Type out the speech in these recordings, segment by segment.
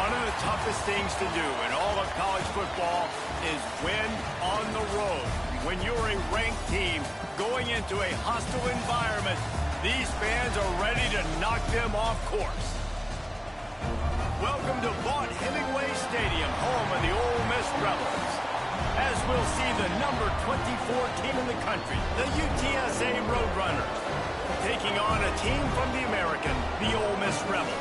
One of the toughest things to do in all of college football is win on the road. When you're a ranked team going into a hostile environment, these fans are ready to knock them off course. Welcome to Vaught Hemingway Stadium, home of the Ole Miss Rebels. As we'll see the number 24 team in the country, the UTSA Roadrunners, taking on a team from the American, the Ole Miss Rebels.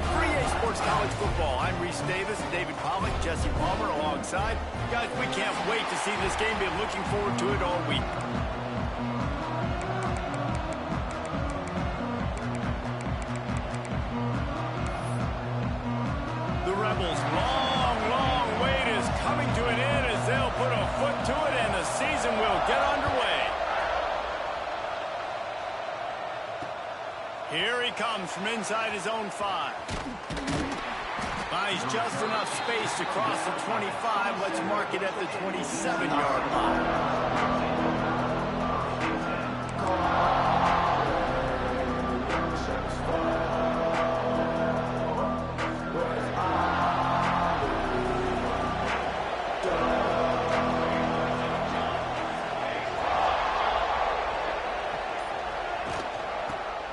For EA Sports College Football, I'm Reese Davis, David Pollack, Jesse Palmer alongside. Guys, we can't wait to see this game. Been looking forward to it all week. The Rebels' long wait is coming to an end as they'll put a foot to it and the season will get underway. Here he comes from inside his own 5. Buys just enough space to cross the 25. Let's mark it at the 27-yard line.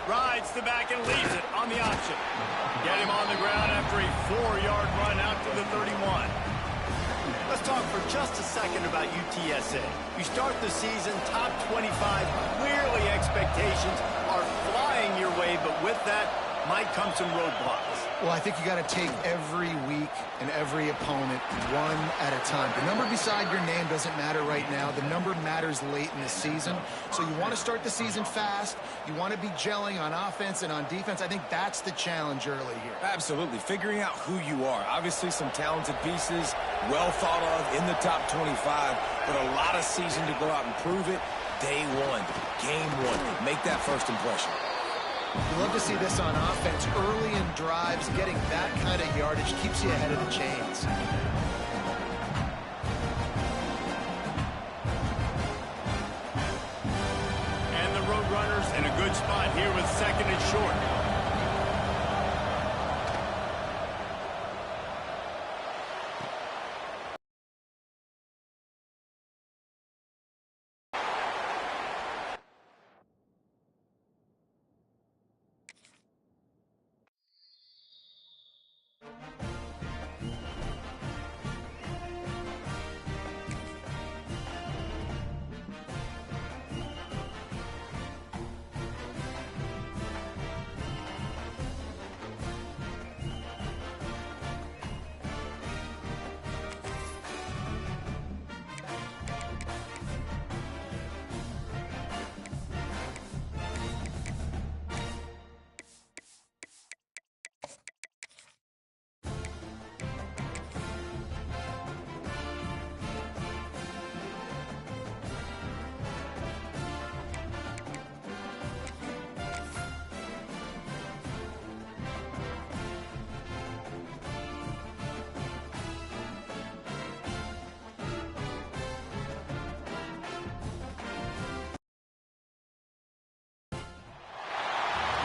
Rides the back and leaves it on the option. Get him on the ground after a 4-yard run out to the 31. Let's talk for just a second about UTSA. You start the season top 25. Clearly expectations are flying your way, but with that might come some roadblocks. Well, I think you got to take every week and every opponent one at a time. The number beside your name doesn't matter right now. The number matters late in the season. So you want to start the season fast. You want to be gelling on offense and on defense. I think that's the challenge early here. Absolutely. Figuring out who you are. Obviously some talented pieces, well thought of in the top 25, but a lot of season to go out and prove it. Day one, game one. Make that first impression. You love to see this on offense. Early in drives, getting that kind of yardage keeps you ahead of the chains. And the Roadrunners in a good spot here with second and short.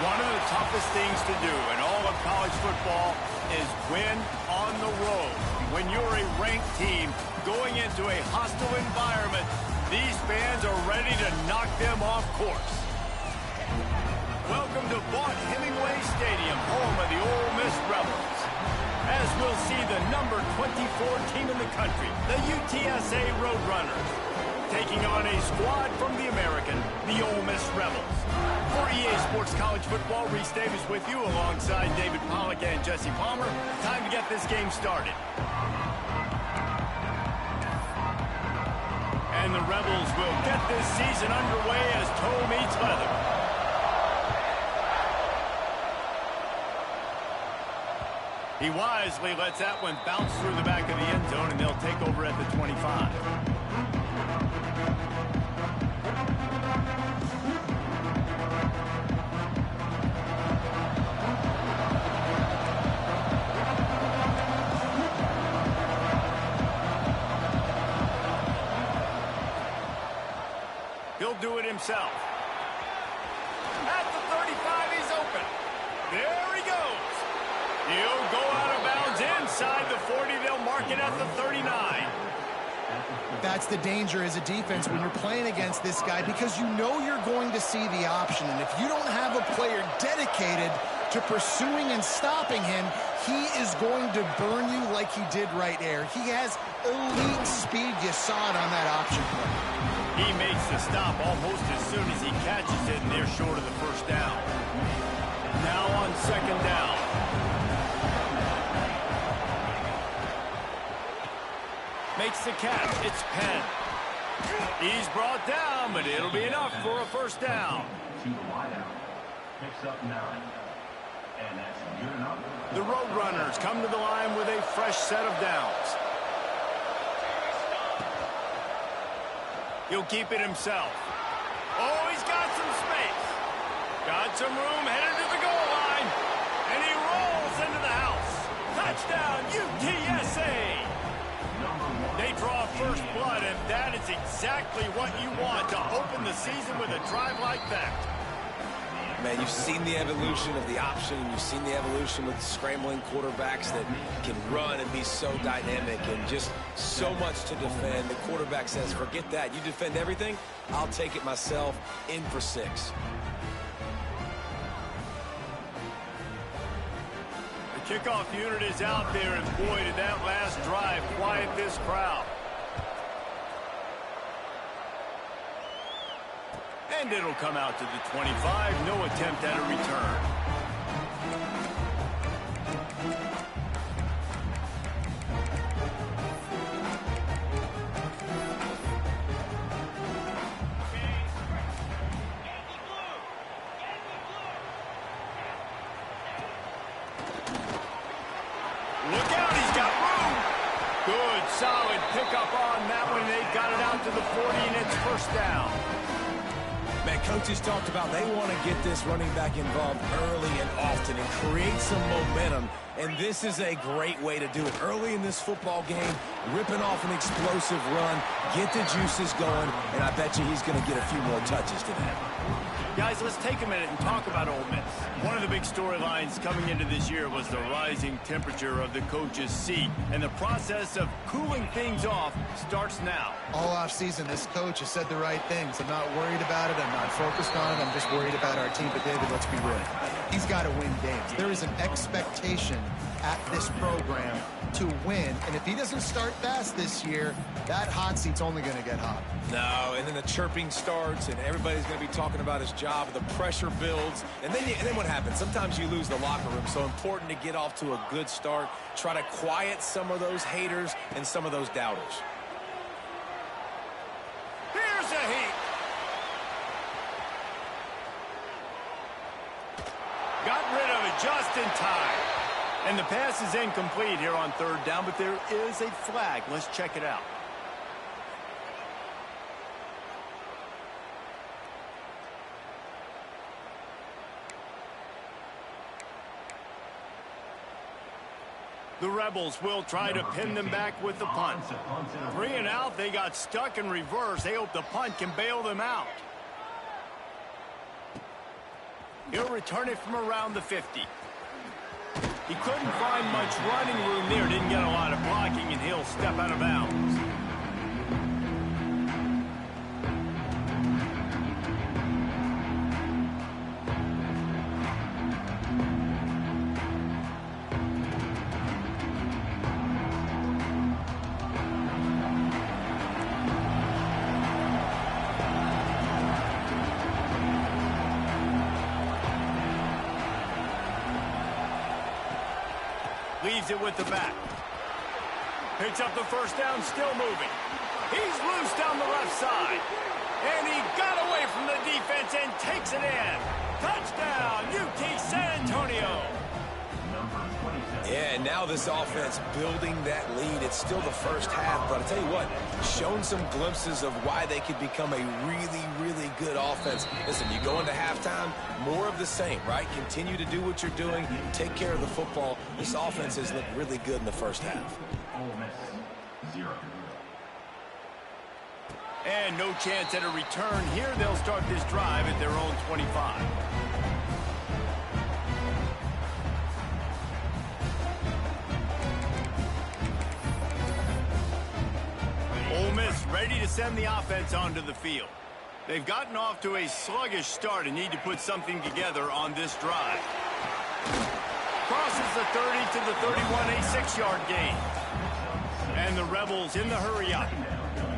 One of the toughest things to do in all of college football is win on the road. When you're a ranked team going into a hostile environment, these fans are ready to knock them off course. Welcome to Vaught Hemingway Stadium, home of the Ole Miss Rebels. As we'll see the number 24 team in the country, the UTSA Roadrunners, taking on a squad from the American, the Ole Miss Rebels. For EA Sports College Football, Reese Davis with you alongside David Pollack and Jesse Palmer. Time to get this game started. And the Rebels will get this season underway as toe meets leather. He wisely lets that one bounce through the back of the end zone, and they'll take over at the 25. He'll do it himself. At the 35, he's open. There he goes. He'll go out of bounds in taken at the 39. That's the danger as a defense when you're playing against this guy, because you know you're going to see the option. And if you don't have a player dedicated to pursuing and stopping him, he is going to burn you like he did right there. He has elite speed. You saw it on that option play. He makes the stop almost as soon as he catches it, and they're short of the first down. Now on second down. Makes the catch. It's Penn. He's brought down, but it'll be enough for a first down. Picks up 9. And that's good enough. The Roadrunners come to the line with a fresh set of downs. He'll keep it himself. Oh, he's got some space. Got some room, headed to the goal line. And he rolls into the house. Touchdown, UTSA. They draw first blood, and that is exactly what you want to open the season with a drive like that. Man, you've seen the evolution of the option, and you've seen the evolution with scrambling quarterbacks that can run and be so dynamic and just so much to defend. The quarterback says, forget that. You defend everything, I'll take it myself. In for 6. The kickoff unit is out there, and boy, did that last drive quiet this crowd. And it'll come out to the 25. No attempt at a return. Look out, he's got room. Good, solid pickup on that one. They got it out to the 40, and it's first down. Man, coaches talked about they want to get this running back involved early and often and create some momentum. And this is a great way to do it. Early in this football game, ripping off an explosive run, get the juices going, and I bet you he's going to get a few more touches today. Guys, let's take a minute and talk about Ole Miss. One of the big storylines coming into this year was the rising temperature of the coach's seat, and the process of cooling things off starts now. All offseason, this coach has said the right things. I'm not worried about it. I'm not focused on it. I'm just worried about our team. But, David, let's be real. He's got to win games. There is an expectation at this program to win, and if he doesn't start fast this year, that hot seat's only going to get hot. No, and then the chirping starts, and everybody's going to be talking about his job. The pressure builds, and then what happens? Sometimes you lose the locker room. So important to get off to a good start. Try to quiet some of those haters and some of those doubters. Here's a heat. Got rid of it just in time. And the pass is incomplete here on third down, but there is a flag. Let's check it out. The Rebels will try to pin them back with the punt. 3 and out, they got stuck in reverse. They hope the punt can bail them out. He'll return it from around the 50. He couldn't find much running room there, didn't get a lot of blocking, and he'll step out of bounds. Leaves it with the back. Picks up the first down, still moving. He's loose down the left side. And he got away from the defense and takes it in. Touchdown, UT San Antonio. Yeah, and now this offense building that lead. It's still the first half, but I'll tell you what, shown some glimpses of why they could become a really, really good offense. Listen, you go into halftime, more of the same, right? Continue to do what you're doing, take care of the football. This offense has looked really good in the first half. And no chance at a return here. They'll start this drive at their own 25. to send the offense onto the field. They've gotten off to a sluggish start and need to put something together on this drive. Crosses the 30 to the 31, a 6-yard gain. And the Rebels in the hurry up.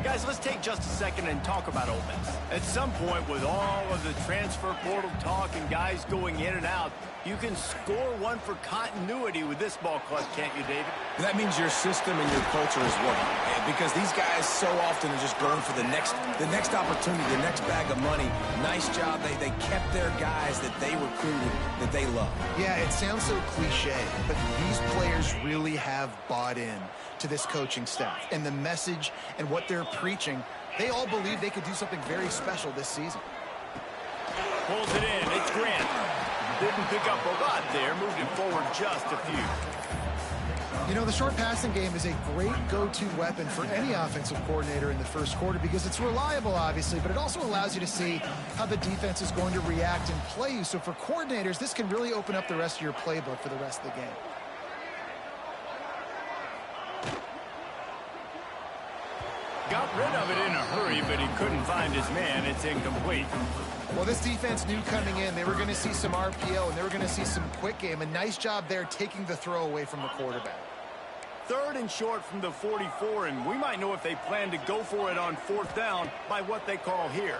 Guys, let's take just a second and talk about Ole Miss. At some point, with all of the transfer portal talk and guys going in and out, you can score one for continuity with this ball club, can't you, David? That means your system and your culture is working. Because these guys so often are just going for the next opportunity, the next bag of money. Nice job. They kept their guys that they recruited, that they love. Yeah, it sounds so cliche, but these players really have bought in to this coaching staff and the message and what they're preaching. They all believe they could do something very special this season. Pulls it in. It's Grant. Didn't pick up a lot there. Moved it forward just a few. You know, the short passing game is a great go-to weapon for any offensive coordinator in the first quarter because it's reliable, obviously, but it also allows you to see how the defense is going to react and play you. So for coordinators, this can really open up the rest of your playbook for the rest of the game. Got rid of it in a hurry, but he couldn't find his man. It's incomplete. Well, this defense knew coming in they were going to see some RPO and they were going to see some quick game. A nice job there taking the throw away from the quarterback. 3rd and short from the 44, and we might know if they plan to go for it on 4th down by what they call here.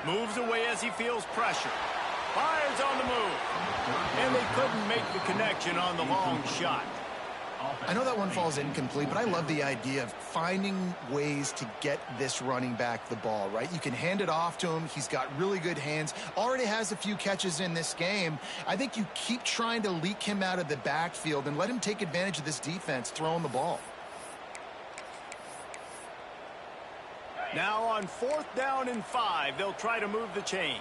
Moves away as he feels pressure. Fires on the move. And they couldn't make the connection on the long shot. I know that one falls incomplete, but I love the idea of finding ways to get this running back the ball, right? You can hand it off to him. He's got really good hands. Already has a few catches in this game. I think you keep trying to leak him out of the backfield and let him take advantage of this defense throwing the ball. Now on 4th down and 5, they'll try to move the chains.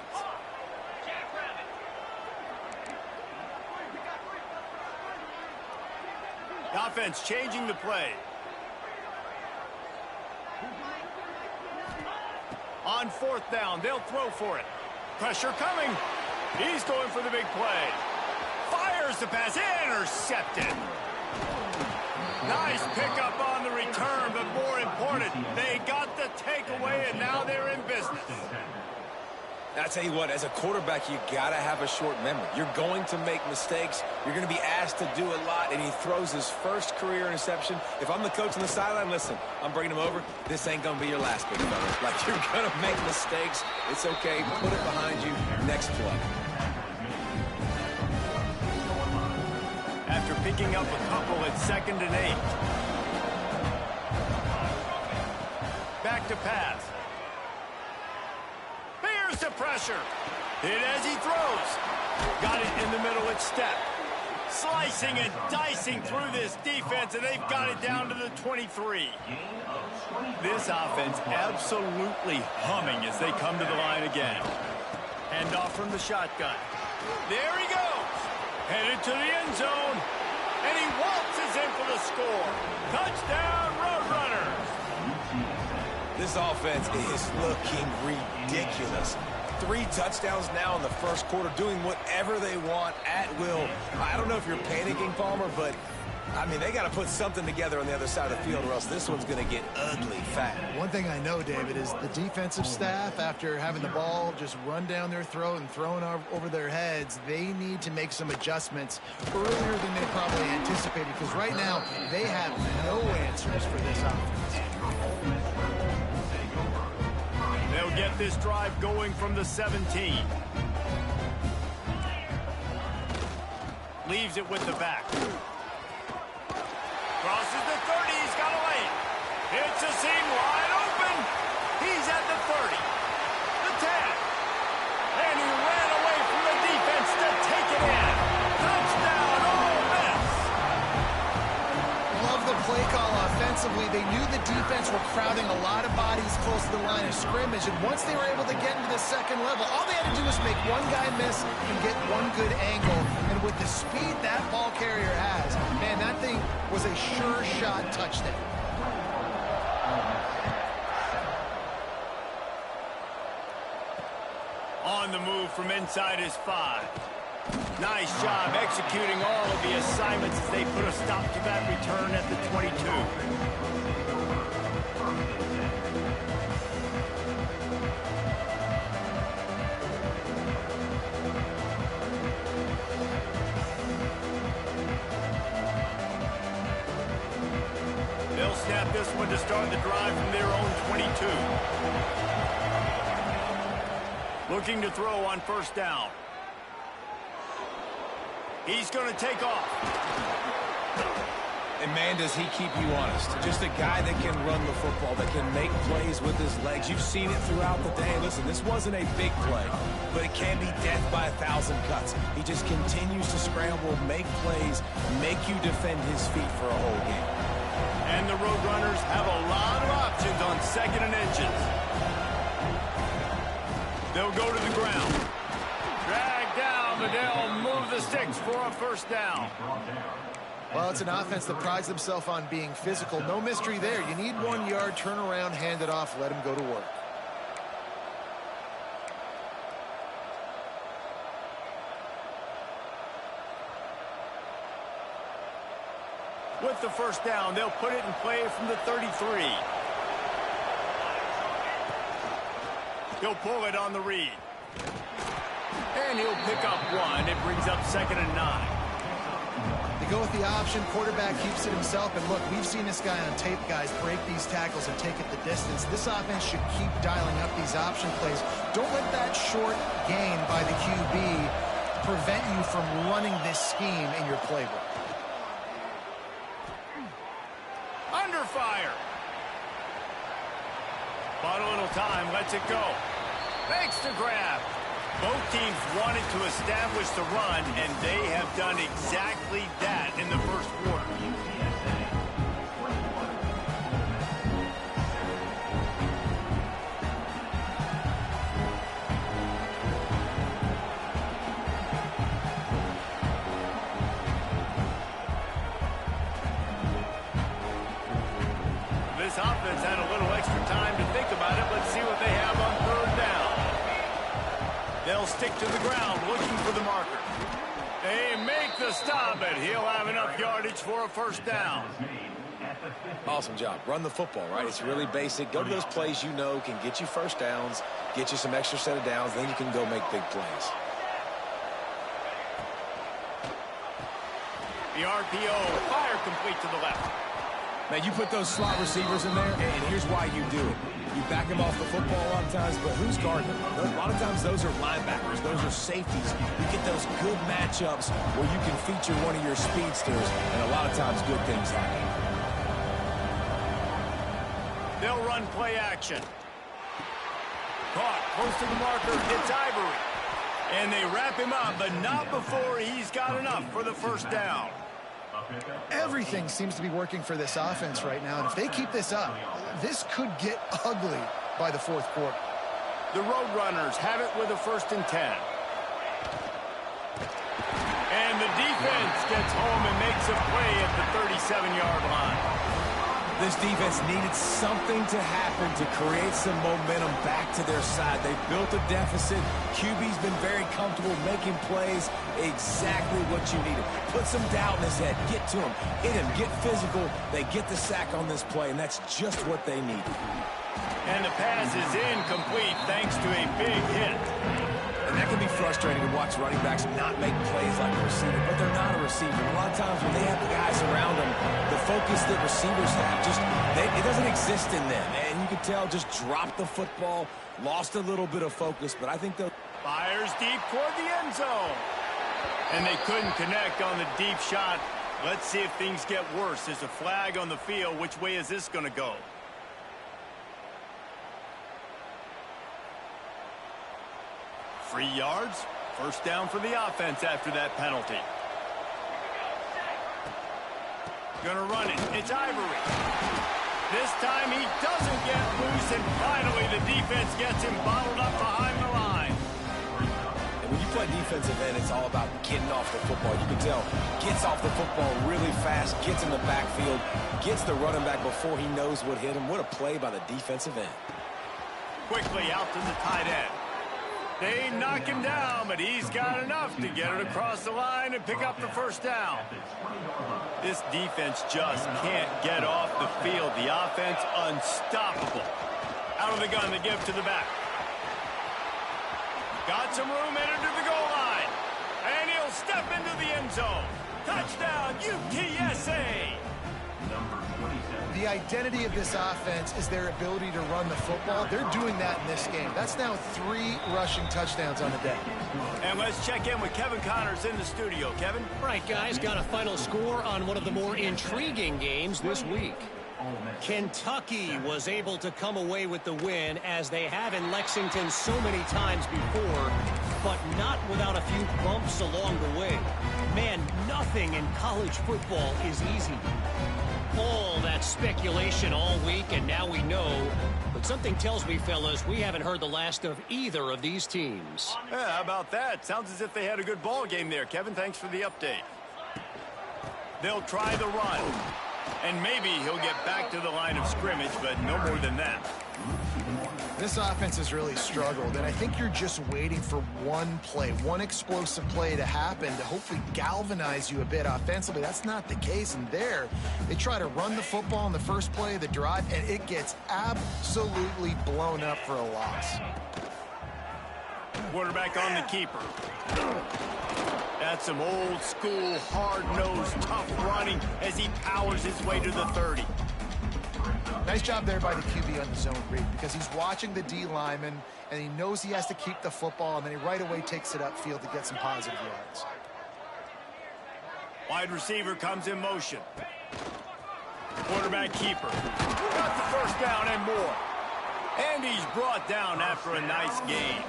The offense changing the play. On 4th down, they'll throw for it. Pressure coming. He's going for the big play. Fires the pass. Intercepted. Nice pickup on the return, but more important, they got the takeaway, and now they're in business. I tell you what, as a quarterback, you got to have a short memory. You're going to make mistakes. You're going to be asked to do a lot, and he throws his first career interception. If I'm the coach on the sideline, listen, I'm bringing him over. This ain't going to be your last, big fella. Like, you're going to make mistakes. It's okay. Put it behind you. Next play. After picking up a couple at 2nd and 8. Back to pass. The pressure. Hit as he throws. Got it in the middle at step. Slicing and dicing through this defense, and they've got it down to the 23. This offense absolutely humming as they come to the line again. Hand off from the shotgun. There he goes. Headed to the end zone. And he waltzes in for the score. Touchdown, Roadrunners. This offense is looking ridiculous. 3 touchdowns now in the first quarter, doing whatever they want at will. I don't know if you're panicking, Palmer, but, I mean, they got to put something together on the other side of the field or else this one's going to get ugly fast. One thing I know, David, is the defensive staff, after having the ball just run down their throat and thrown over their heads, they need to make some adjustments earlier than they probably anticipated because right now they have no answers for this offense. They'll get this drive going from the 17. Leaves it with the back. Crosses the 30. He's got a lane. Hits a seam wide open. He's at the 30. The 10. And he ran away from the defense to take it in. Touchdown, Ole Miss. Love the play call offensively. They knew the defense were crowding a lot of bodies close to the line of scrimmage, and once they were able to get into the second level, all they had to do was make one guy miss and get one good angle. And with the speed that ball carrier has, man, that thing was a sure shot touchdown. On the move from inside his 5. Nice job executing all of the assignments as they put a stop to that return at the 22. this one to start the drive from their own 22. Looking to throw on first down. He's going to take off. And, man, does he keep you honest. Just a guy that can run the football, that can make plays with his legs. You've seen it throughout the day. Listen, this wasn't a big play, but it can be death by 1,000 cuts. He just continues to scramble, make plays, make you defend his feet for a whole game. And the Roadrunners have a lot of options on 2nd and inches. They'll go to the ground. Drag down, but they'll move the sticks for a first down. Well, it's an offense that prides themselves on being physical. No mystery there. You need 1 yard, turn around, hand it off, let him go to work. With the first down, they'll put it in play from the 33. He'll pull it on the read. And he'll pick up 1. It brings up 2nd and 9. Go with the option, quarterback keeps it himself, and look, we've seen this guy on tape, guys, break these tackles and take it the distance. This offense should keep dialing up these option plays. Don't let that short gain by the QB prevent you from running this scheme in your playbook. Under fire. Bought a little time, lets it go. Makes the grab. Both teams wanted to establish the run, and they have done exactly that in the first quarter. This offense had a little extra time to think about it. Let's see what they have on 3rd down. They'll stick to the ground, looking for the marker. They make the stop, but he'll have enough yardage for a first down. Awesome job. Run the football, right? It's really basic. Go to those plays you know can get you first downs, get you some extra set of downs, then you can go make big plays. The RPO, fire complete to the left. Man, you put those slot receivers in there, and here's why you do it. You back them off the football a lot of times, but who's guarding them? A lot of times those are linebackers. Those are safeties. You get those good matchups where you can feature one of your speedsters, and a lot of times good things happen. They'll run play action. Caught close to the marker. It's Ivory. And they wrap him up, but not before he's got enough for the first down. Everything seems to be working for this offense right now, and if they keep this up, this could get ugly by the 4th quarter. The Roadrunners have it with a 1st and 10. And the defense gets home and makes a play at the 37-yard line. This defense needed something to happen to create some momentum back to their side. They've built a deficit. QB's been very comfortable making plays. Exactly what you needed. Put some doubt in his head. Get to him. Hit him. Get physical. They get the sack on this play, and that's just what they need. And the pass is incomplete thanks to a big hit. And that can be frustrating to watch running backs not make plays like a receiver, but they're not a receiver. A lot of times when they have the guys around them, the focus that receivers have, it doesn't exist in them. And you can tell, just dropped the football, lost a little bit of focus, but I think they'll... Fires deep toward the end zone. And they couldn't connect on the deep shot. Let's see if things get worse. There's a flag on the field. Which way is this going to go? 3 yards. First down for the offense after that penalty. Gonna run it. It's Ivory. This time he doesn't get loose, and finally the defense gets him bottled up behind the line. And when you play defensive end, it's all about getting off the football. You can tell, gets off the football really fast, gets in the backfield, gets the running back before he knows what hit him. What a play by the defensive end. Quickly out to the tight end. They knock him down, but he's got enough to get it across the line and pick up the first down. This defense just can't get off the field. The offense unstoppable. Out of the gun, they give to the back. Got some room, entered to the goal line. And he'll step into the end zone. Touchdown, UTSA! The The identity of this offense is their ability to run the football. They're doing that in this game. That's now 3 rushing touchdowns on the day. And let's check in with Kevin Connors in the studio. Kevin? Right, guys, got a final score on one of the more intriguing games this week. Kentucky was able to come away with the win, as they have in Lexington so many times before, but not without a few bumps along the way. Man, nothing in college football is easy. All that speculation all week, and now we know. But something tells me, fellas, we haven't heard the last of either of these teams. Yeah, how about that? Sounds as if they had a good ball game there. Kevin, thanks for the update. They'll try the run. And maybe he'll get back to the line of scrimmage, but no more than that. This offense has really struggled, and I think you're just waiting for one play, one explosive play to happen to hopefully galvanize you a bit offensively. That's not the case, and there, they try to run the football in the first play of the drive, and it gets absolutely blown up for a loss. Quarterback on the keeper. That's some old school, hard-nosed, tough running as he powers his way to the 30. Nice job there by the QB on the zone read, because he's watching the D lineman and he knows he has to keep the football, and then he right away takes it upfield to get some positive yards. Wide receiver comes in motion. Quarterback keeper. Got the first down and more. And he's brought down after a nice game.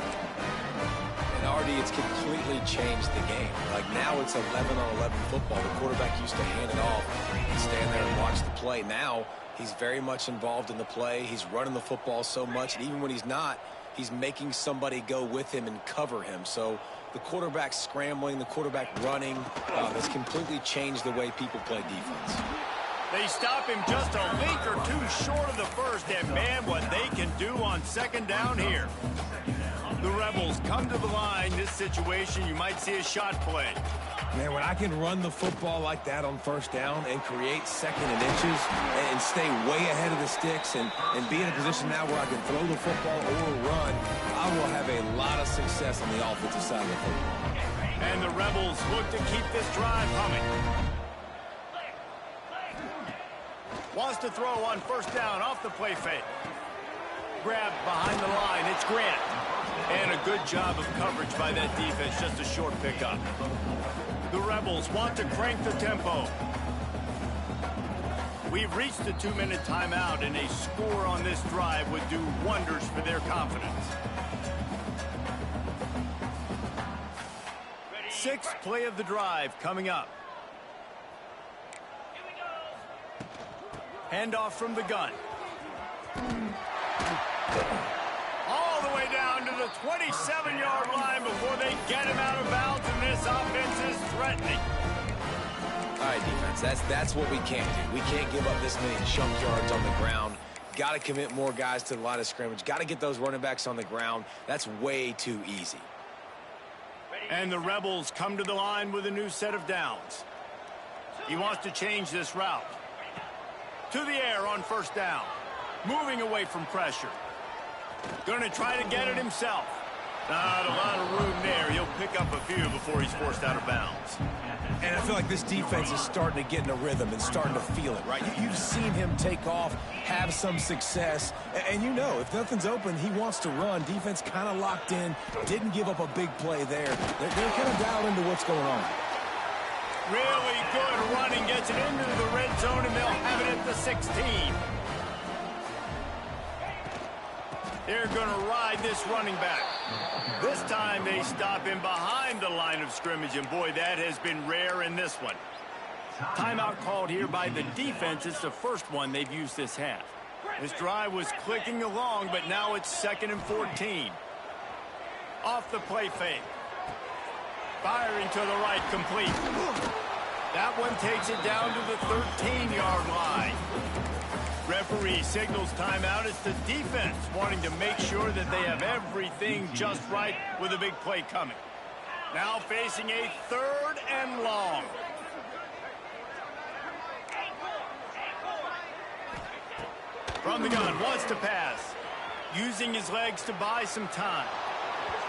And already it's completely changed the game. Like now it's 11-on-11 football. The quarterback used to hand it off and stand there and watch the play. Now he's very much involved in the play. He's running the football so much, and even when he's not, he's making somebody go with him and cover him. So the quarterback scrambling, the quarterback running has completely changed the way people play defense. They stop him just a link or two short of the first, and man, what they can do on second down here. The Rebels come to the line. This situation, you might see a shot play. Man, when I can run the football like that on first down and create second and inches and stay way ahead of the sticks and be in a position now where I can throw the football or run, I will have a lot of success on the offensive side of the football. And the Rebels look to keep this drive humming. Wants to throw on first down off the play fake. Grabbed behind the line. It's Grant. And a good job of coverage by that defense. Just a short pickup. The Rebels want to crank the tempo. We've reached the 2-minute timeout, and a score on this drive would do wonders for their confidence. Sixth play of the drive coming up. Handoff from the gun. All the way down to the 27-yard line before they get him out of bounds, and this offense is threatening. All right, defense, that's what we can't do. We can't give up this many chunk yards on the ground. Got to commit more guys to the line of scrimmage. Got to get those running backs on the ground. That's way too easy. And the Rebels come to the line with a new set of downs. He wants to change this route. To the air on first down. Moving away from pressure. Going to try to get it himself. Not a lot of room there. He'll pick up a few before he's forced out of bounds. And I feel like this defense is starting to get in a rhythm and starting to feel it, right? You've seen him take off, have some success, and you know, if nothing's open, he wants to run. Defense kind of locked in, didn't give up a big play there. They're kind of dialed into what's going on. Really good running, gets it into the red zone, and they'll have it at the 16. They're going to ride this running back. This time they stop him behind the line of scrimmage, and boy, that has been rare in this one. Timeout called here by the defense. It's the first one they've used this half. This drive was clicking along, but now it's 2nd and 14. Off the play fake. Firing to the right, complete. That one takes it down to the 13-yard line. Referee signals timeout. It's the defense wanting to make sure that they have everything just right with a big play coming. Now facing a 3rd and long. From the gun, wants to pass. Using his legs to buy some time.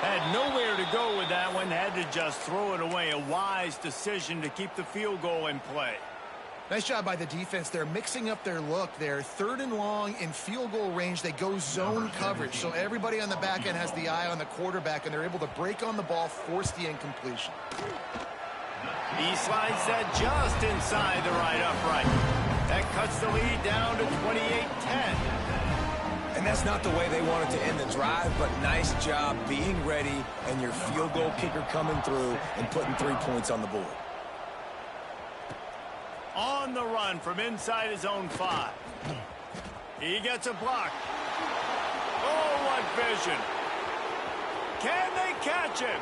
Had nowhere to go with that one. Had to just throw it away. A wise decision to keep the field goal in play. Nice job by the defense. They're mixing up their look. They're 3rd and long in field goal range. They go zone coverage. So everybody on the back end has the eye on the quarterback, and they're able to break on the ball, force the incompletion. He slides that just inside the right upright. That cuts the lead down to 28-10. And that's not the way they wanted to end the drive, but nice job being ready and your field goal kicker coming through and putting 3 points on the board. On the run from inside his own 5. He gets a block. Oh, what vision. Can they catch him?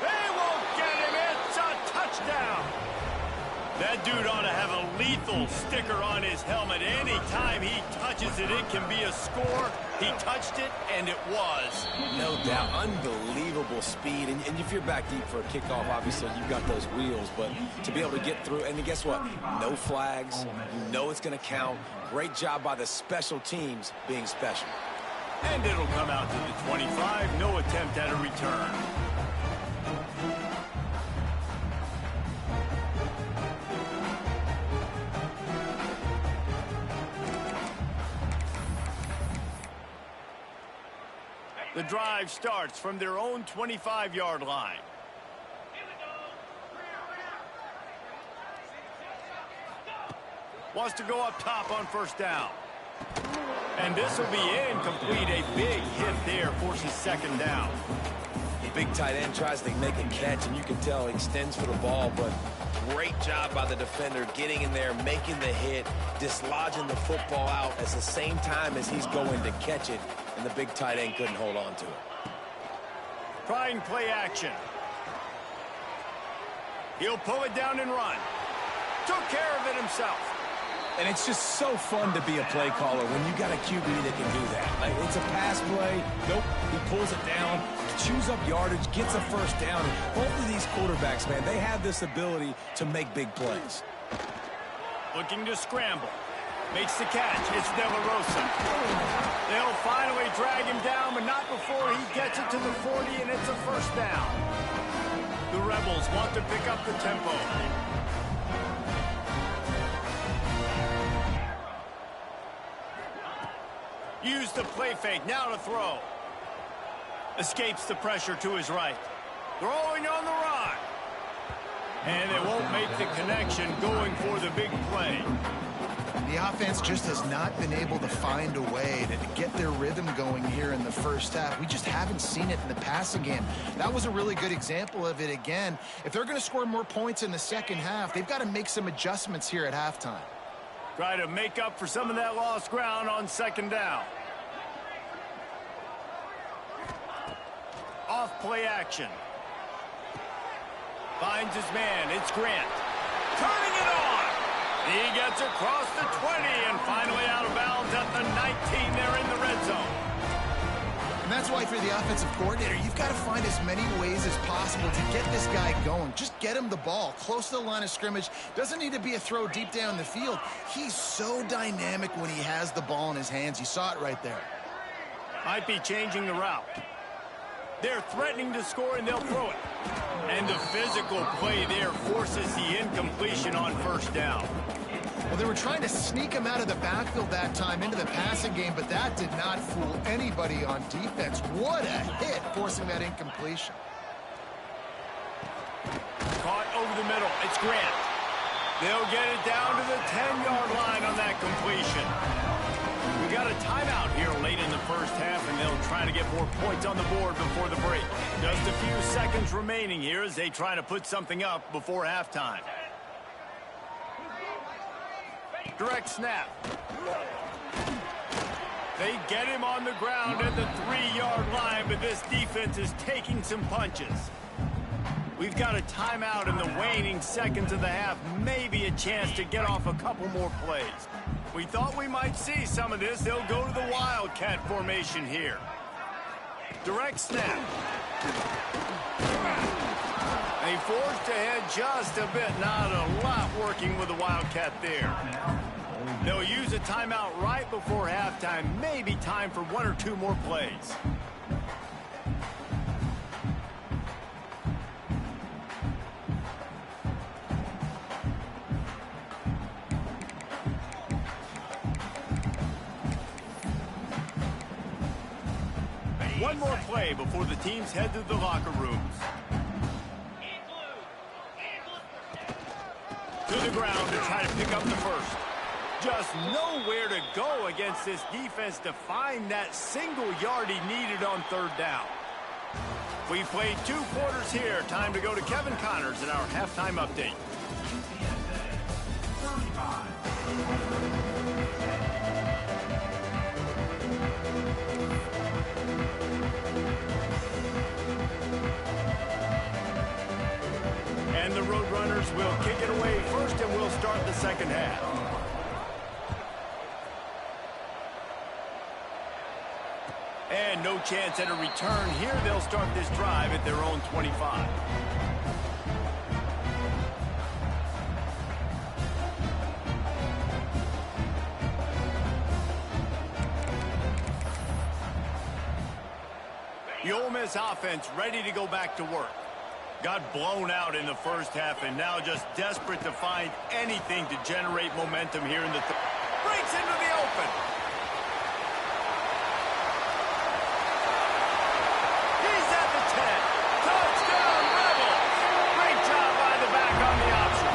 They won't get him. It's a touchdown. That dude ought to have a lethal sticker on his helmet. Anytime he touches it, it can be a score. He touched it, and it was. No doubt. Unbelievable speed. And if you're back deep for a kickoff, obviously you've got those wheels. But to be able to get through, and guess what? No flags. You know it's going to count. Great job by the special teams being special. And it'll come out to the 25. No attempt at a return. The drive starts from their own 25-yard line. Wants to go up top on 1st down. And this will be incomplete. A big hit there forces 2nd down. The big tight end tries to make a catch, and you can tell he extends for the ball, but great job by the defender getting in there, making the hit, dislodging the football out at the same time as he's going to catch it, and the big tight end couldn't hold on to it. Trying play action. He'll pull it down and run. Took care of it himself. And it's just so fun to be a play caller when you got a QB that can do that. Like, it's a pass play. Nope, he pulls it down, chews up yardage, gets a 1st down. Both of these quarterbacks, man, they have this ability to make big plays. Looking to scramble. Makes the catch. It's De La Rosa. They'll finally drag him down, but not before he gets it to the 40, and it's a 1st down. The Rebels want to pick up the tempo. Use the play fake. Now to throw. Escapes the pressure to his right. Throwing on the run. And they won't make the connection going for the big play. The offense just has not been able to find a way to get their rhythm going here in the 1st half. We just haven't seen it in the passing game. That was a really good example of it again. If they're going to score more points in the 2nd half, they've got to make some adjustments here at halftime. Try to make up for some of that lost ground on 2nd down. Off play action. Finds his man. It's Grant. Turning it on. He gets across the 20 and finally out of bounds at the 19. They're in the red zone. And that's why for the offensive coordinator, you've got to find as many ways as possible to get this guy going. Just get him the ball close to the line of scrimmage. Doesn't need to be a throw deep down the field. He's so dynamic when he has the ball in his hands. You saw it right there. Might be changing the route. They're threatening to score, and they'll throw it. And the physical play there forces the incompletion on 1st down. Well, they were trying to sneak him out of the backfield that time into the passing game, but that did not fool anybody on defense. What a hit, forcing that incompletion. Caught over the middle. It's Grant. They'll get it down to the 10-yard line on that completion. We got a timeout here late in the 1st half, and they'll try to get more points on the board before the break. Just a few seconds remaining here as they try to put something up before halftime. Direct snap. They get him on the ground at the 3-yard line, but this defense is taking some punches. We've got a timeout in the waning seconds of the half. Maybe a chance to get off a couple more plays. We thought we might see some of this. They'll go to the Wildcat formation here. Direct snap. They forced ahead just a bit. Not a lot working with the Wildcat there. They'll use a timeout right before halftime. Maybe time for 1 or 2 more plays. One more play before the teams head to the locker rooms. To the ground to try to pick up the first. Just nowhere to go against this defense to find that single yard he needed on third down. We played 2 quarters here. Time to go to Kevin Connors in our halftime update. And the Roadrunners will kick it away first, and we'll start the second half. And no chance at a return here. They'll start this drive at their own 25. The Ole Miss offense ready to go back to work. Got blown out in the first half and now just desperate to find anything to generate momentum here in the breaks into the open. He's at the 10. Touchdown, Rebels. Great job by the back on the option.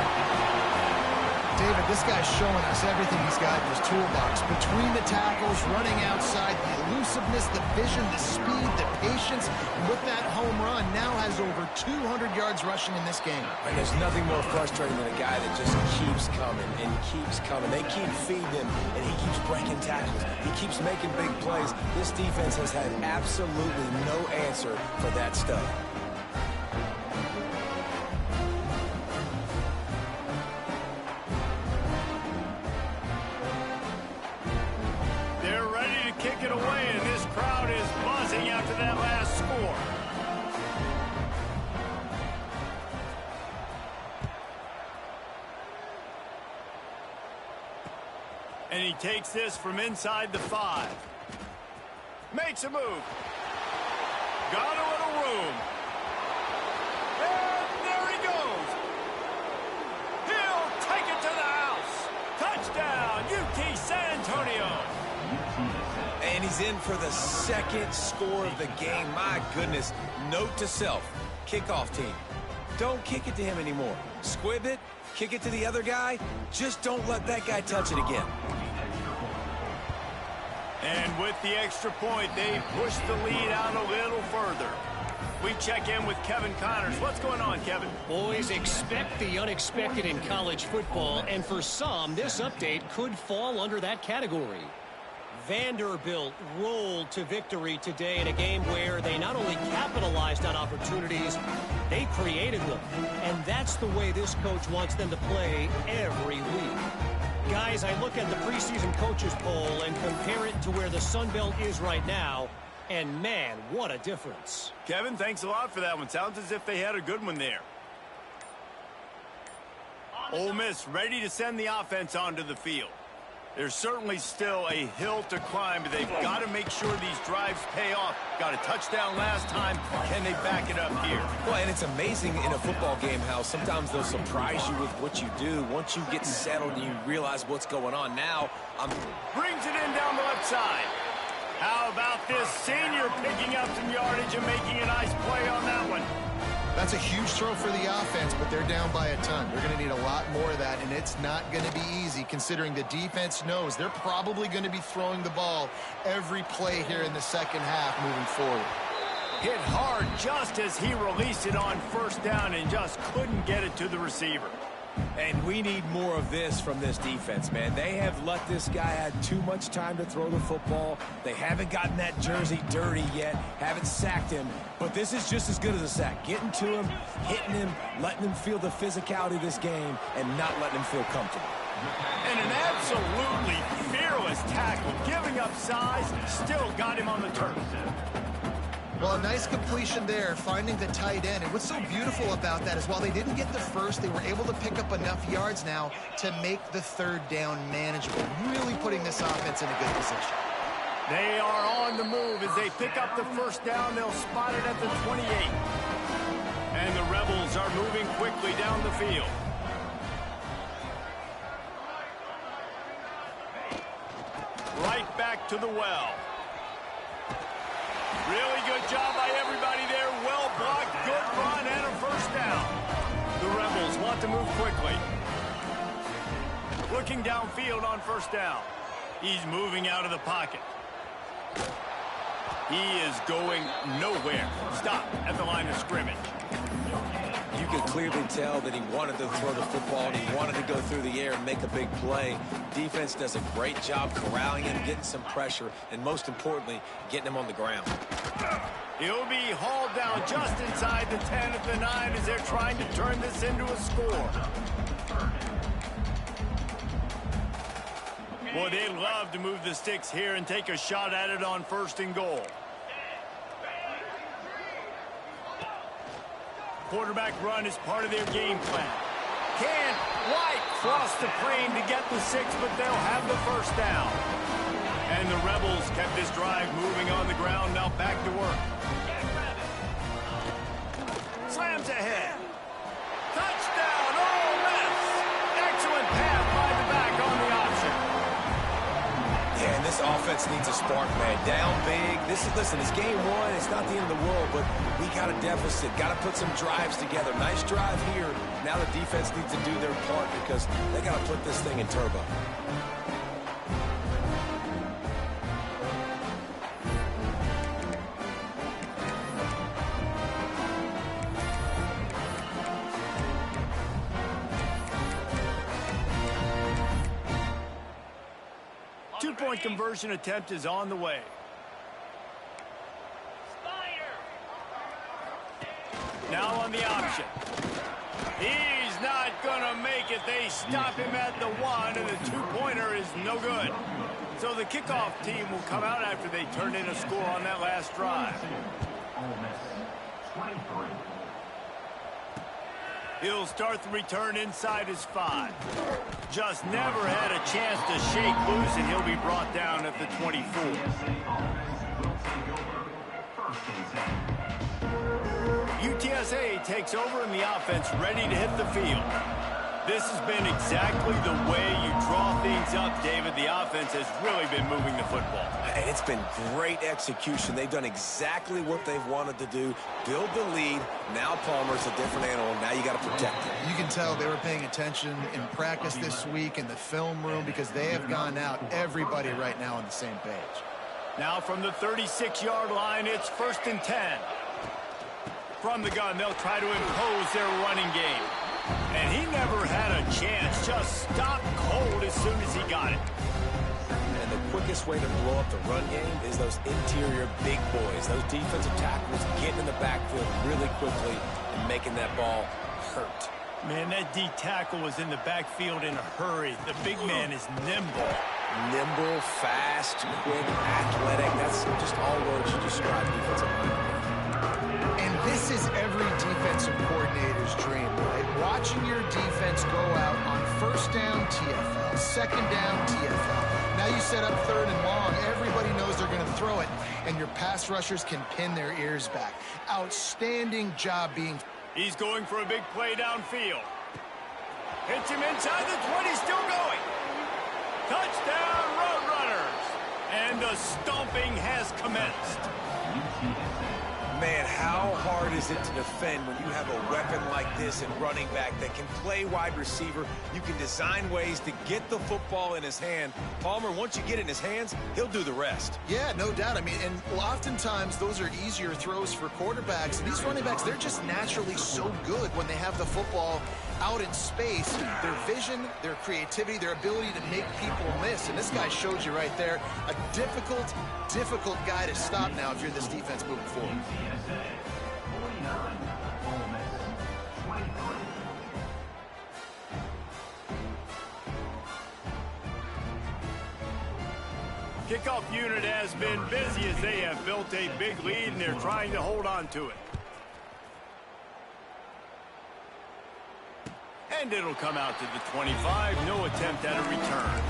David, this guy's showing us everything he's got in his toolbox. Between the tackles, running outside, the elusiveness, the vision, the speed, the patience. And with that home run, now has over 200 yards rushing in this game. And there's nothing more frustrating than a guy that just keeps coming and keeps coming. They keep feeding him, and he keeps breaking tackles. He keeps making big plays. This defense has had absolutely no answer for that stuff. They're ready to kick it away, and this crowd is buzzing after that last score. And he takes this from inside the 5. Makes a move. Got a little room. And there he goes. He'll take it to the house. Touchdown, UT San Antonio. And he's in for the second score of the game. My goodness. Note to self, kickoff team. Don't kick it to him anymore. Squib it, kick it to the other guy. Just don't let that guy touch it again. And with the extra point, they push the lead out a little further. We check in with Kevin Connors. What's going on, Kevin? Boys, expect the unexpected in college football, and for some, this update could fall under that category. Vanderbilt rolled to victory today in a game where they not only capitalized on opportunities, they created them. And that's the way this coach wants them to play every week. Guys, I look at the preseason coaches poll and compare it to where the Sun Belt is right now, and man, what a difference. Kevin, thanks a lot for that one. Sounds as if they had a good one there. Ole Miss ready to send the offense onto the field. There's certainly still a hill to climb, but they've got to make sure these drives pay off. Got a touchdown last time. Can they back it up here? Well, and it's amazing in a football game how sometimes they'll surprise you with what you do. Once you get settled and you realize what's going on. Now, brings it in down the left side. How about this senior picking up some yardage and making a nice play on that one? That's a huge throw for the offense, but they're down by a ton. They're going to need a lot more of that, and it's not going to be easy considering the defense knows they're probably going to be throwing the ball every play here in the second half moving forward. Hit hard just as he released it on first down and just couldn't get it to the receiver. And we need more of this from this defense, man. They have let this guy have too much time to throw the football. They haven't gotten that jersey dirty yet, haven't sacked him. But this is just as good as a sack. Getting to him, hitting him, letting him feel the physicality of this game, and not letting him feel comfortable. And an absolutely fearless tackle, giving up size, still got him on the turf. Well, a nice completion there, finding the tight end. And what's so beautiful about that is while they didn't get the first, they were able to pick up enough yards now to make the third down manageable, really putting this offense in a good position. They are on the move as they pick up the first down. They'll spot it at the 28. And the Rebels are moving quickly down the field. Right back to the well. Really good job by everybody there. Well blocked, good run, and a first down. The Rebels want to move quickly. Looking downfield on first down. He's moving out of the pocket. He is going nowhere. Stop at the line of scrimmage. You can clearly tell that he wanted to throw the football and he wanted to go through the air and make a big play. Defense does a great job corralling him, getting some pressure, and most importantly, getting him on the ground. He'll be hauled down just inside the 10 at the 9 as they're trying to turn this into a score. Boy, they love to move the sticks here and take a shot at it on 1st and goal. Quarterback run is part of their game plan. Can't quite cross the plane to get the 6, but they'll have the first down. And the Rebels kept this drive moving on the ground, now back to work. Slams ahead. Touchdown, Ole Miss. Excellent pass by the back on the option. Yeah, and this offense needs a spark, man. Down big. Listen, it's game 1. It's not the end of the world, but we got a deficit. Got to put some drives together. Nice drive here. Now the defense needs to do their part because they got to put this thing in turbo. Two-point conversion attempt is on the way. Now on the option. He's not going to make it. They stop him at the 1, and the two-pointer is no good. So the kickoff team will come out after they turn in a score on that last drive. He'll start the return inside his 5. Just never had a chance to shake loose, and he'll be brought down at the 24. UTSA takes over in the offense, ready to hit the field. This has been exactly the way you draw things up, David. The offense has really been moving the football. And it's been great execution. They've done exactly what they've wanted to do. Build the lead. Now Palmer's a different animal. Now you got to protect him. You can tell they were paying attention in practice this week in the film room because they have gone out, everybody right now on the same page. Now from the 36-yard line, it's 1st and 10. From the gun, they'll try to impose their running game. And he never had a chance. Just stopped cold as soon as he got it. And the quickest way to blow up the run game is those interior big boys. Those defensive tackles getting in the backfield really quickly and making that ball hurt. Man, that D tackle was in the backfield in a hurry. The big man is nimble. Nimble, fast, quick, athletic. That's just all words to describe defensive line. And this is every defensive coordinator's dream, right? Watching your defense go out on 1st down, TFL, 2nd down, TFL. Now you set up 3rd and long. Everybody knows they're going to throw it, and your pass rushers can pin their ears back. Outstanding job being... He's going for a big play downfield. Hits him inside the 20, still going. Touchdown, Roadrunners. And the stomping has commenced. Man, how hard is it to defend when you have a weapon like this in running back that can play wide receiver? You can design ways to get the football in his hand. Palmer, once you get it in his hands, he'll do the rest. Yeah, no doubt. I mean, and oftentimes those are easier throws for quarterbacks. And these running backs, they're just naturally so good when they have the football out in space. Their vision, their creativity, their ability to make people miss. And this guy showed you right there, a difficult guy to stop now if you're this defense moving forward. Kickoff unit has been busy as they have built a big lead and they're trying to hold on to it. And it'll come out to the 25. No attempt at a return.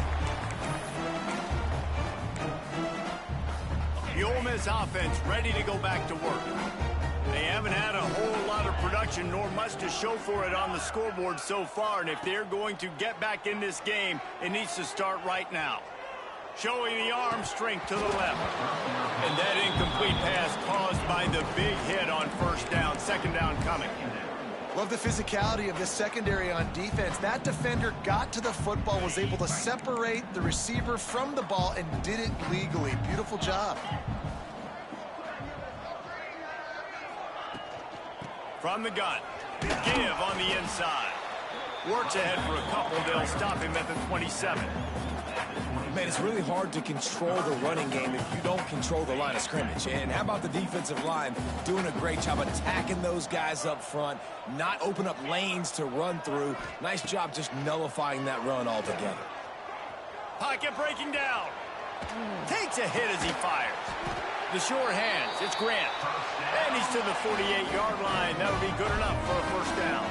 The Ole Miss offense ready to go back to work. They haven't had a whole lot of production nor much to show for it on the scoreboard so far. And if they're going to get back in this game, it needs to start right now. Showing the arm strength to the left. And that incomplete pass caused by the big hit on first down. Second down coming. Love the physicality of this secondary on defense. That defender got to the football, was able to separate the receiver from the ball, and did it legally. Beautiful job. From the gun. Give on the inside. Works ahead for a couple. They'll stop him at the 27. Man, it's really hard to control the running game if you don't control the line of scrimmage. And how about the defensive line doing a great job attacking those guys up front, not open up lanes to run through. Nice job just nullifying that run altogether. Pocket breaking down. Takes a hit as he fires. The sure hands. It's Grant. And he's to the 48-yard line. That'll be good enough for a first down.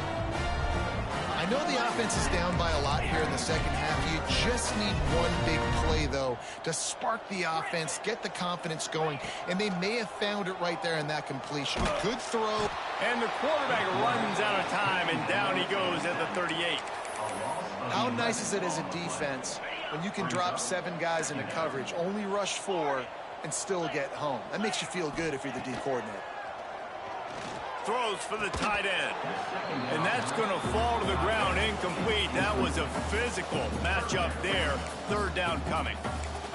I know the offense is down by a lot here in the second half. You just need one big play, though, to spark the offense, get the confidence going, and they may have found it right there in that completion. Good throw. And the quarterback runs out of time, and down he goes at the 38. How nice is it as a defense when you can drop 7 guys into coverage, only rush 4, and still get home? That makes you feel good if you're the D coordinator. Throws for the tight end. And that's going to fall to the ground incomplete. That was a physical matchup there. Third down coming.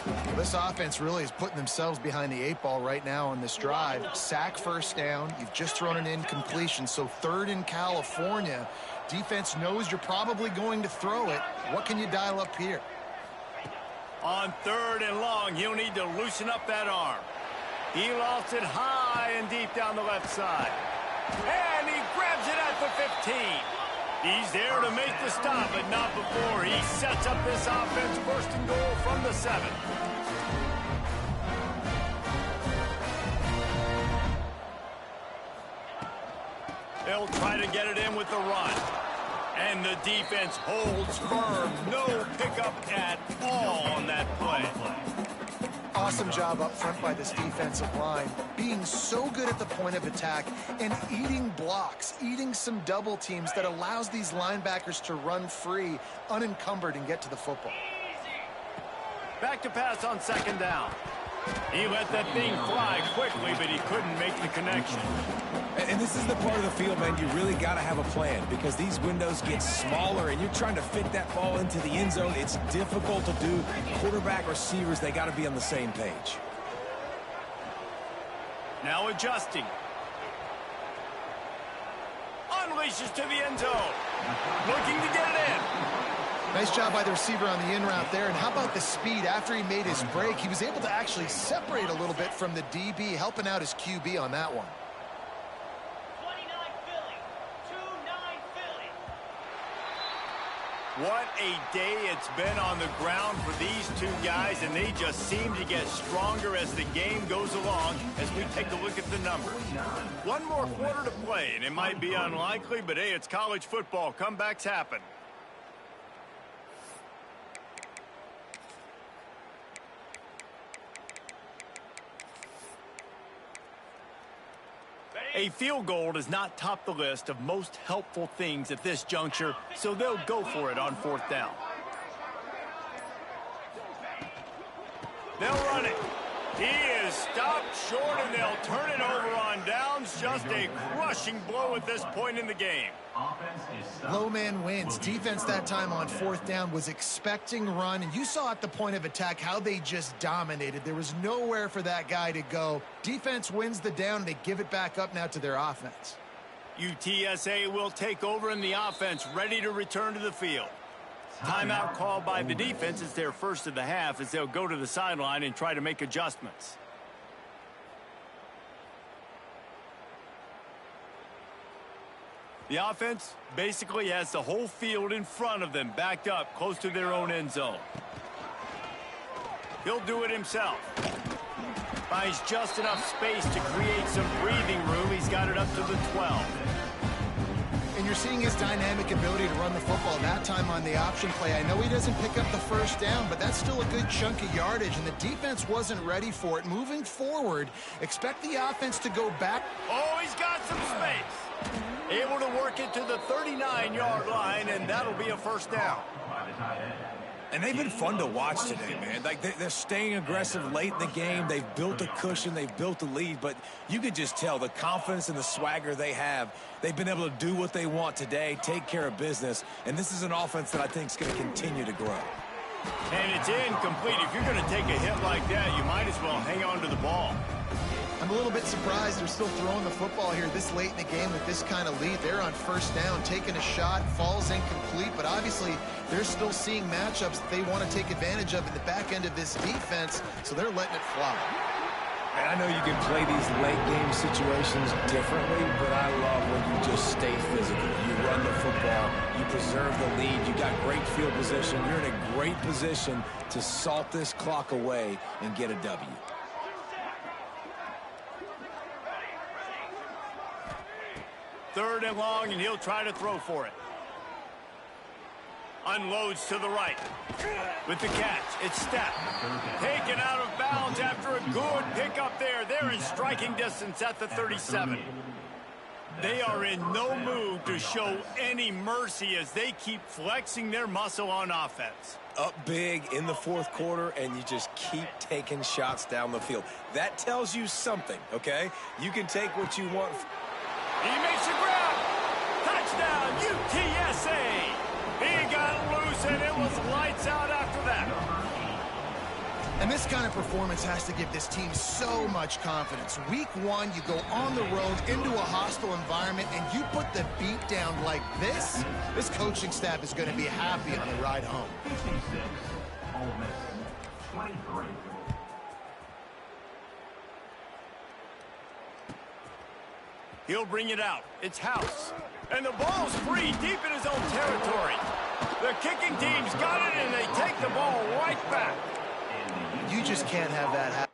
Well, this offense really is putting themselves behind the 8 ball right now on this drive. Sack first down. You've just thrown an incompletion. So third in California. Defense knows you're probably going to throw it. What can you dial up here? On third and long, he'll need to loosen up that arm. He lost it high and deep down the left side. And he grabs it at the 15. He's there to make the stop, but not before he sets up this offense first and goal from the 7. They'll try to get it in with the run. And the defense holds firm. No pickup at all on that play. Awesome job up front by this defensive line, being so good at the point of attack and eating blocks, eating some double teams that allows these linebackers to run free, unencumbered, and get to the football. Back to pass on second down. He let that thing fly quickly, but he couldn't make the connection. And this is the part of the field, man, you really got to have a plan because these windows get smaller and you're trying to fit that ball into the end zone. It's difficult to do. Quarterback, receivers, they got to be on the same page. Now adjusting. Unleashes to the end zone. Looking to get it in. Nice job by the receiver on the in route there. And how about the speed? After he made his break, he was able to actually separate a little bit from the DB, helping out his QB on that one. What a day it's been on the ground for these two guys, and they just seem to get stronger as the game goes along as we take a look at the numbers. One more quarter to play, and it might be unlikely, but hey, it's college football. Comebacks happen. A field goal does not top the list of most helpful things at this juncture, so they'll go for it on fourth down. They'll run it. He is stopped short, and they'll turn it over on downs. Just a crushing blow at this point in the game. Low man wins. Defense that time on fourth down was expecting run, and you saw at the point of attack how they just dominated. There was nowhere for that guy to go. Defense wins the down, and they give it back up now to their offense. UTSA will take over in the offense, ready to return to the field. Timeout called by the defense. It's their first of the half as they'll go to the sideline and try to make adjustments. The offense basically has the whole field in front of them, backed up close to their own end zone. He'll do it himself. Finds just enough space to create some breathing room. He's got it up to the 12. And you're seeing his dynamic ability to run the football that time on the option play. I know he doesn't pick up the first down, but that's still a good chunk of yardage, and the defense wasn't ready for it. Moving forward, expect the offense to go back. Oh, he's got some space. Able to work it to the 39-yard line, and that'll be a first down. And they've been fun to watch today, man. Like, they're staying aggressive late in the game. They've built a cushion. They've built a lead. But you could just tell the confidence and the swagger they have. They've been able to do what they want today, take care of business. And this is an offense that I think is going to continue to grow. And it's incomplete. If you're going to take a hit like that, you might as well hang on to the ball. I'm a little bit surprised they're still throwing the football here this late in the game with this kind of lead. They're on first down, taking a shot, falls incomplete, but obviously they're still seeing matchups that they want to take advantage of in the back end of this defense, so they're letting it fly. And I know you can play these late game situations differently, but I love when you just stay physical. You run the football, you preserve the lead, you got great field position, you're in a great position to salt this clock away and get a W. Third and long, and he'll try to throw for it. Unloads to the right. With the catch, it's Steph. Taken out of bounds after a good pickup there. They're in striking distance at the 37. They are in no mood to show any mercy as they keep flexing their muscle on offense. Up big in the fourth quarter, and you just keep taking shots down the field. That tells you something, okay? You can take what you want. He makes a grab. Touchdown, UTSA. He got loose, and it was lights out after that. And this kind of performance has to give this team so much confidence. Week one, you go on the road into a hostile environment, and you put the beat down like this. This coaching staff is going to be happy on the ride home. 56, Ole Miss, 23. He'll bring it out. It's House. And the ball's free deep in his own territory. The kicking team's got it, and they take the ball right back. You just can't have that happen.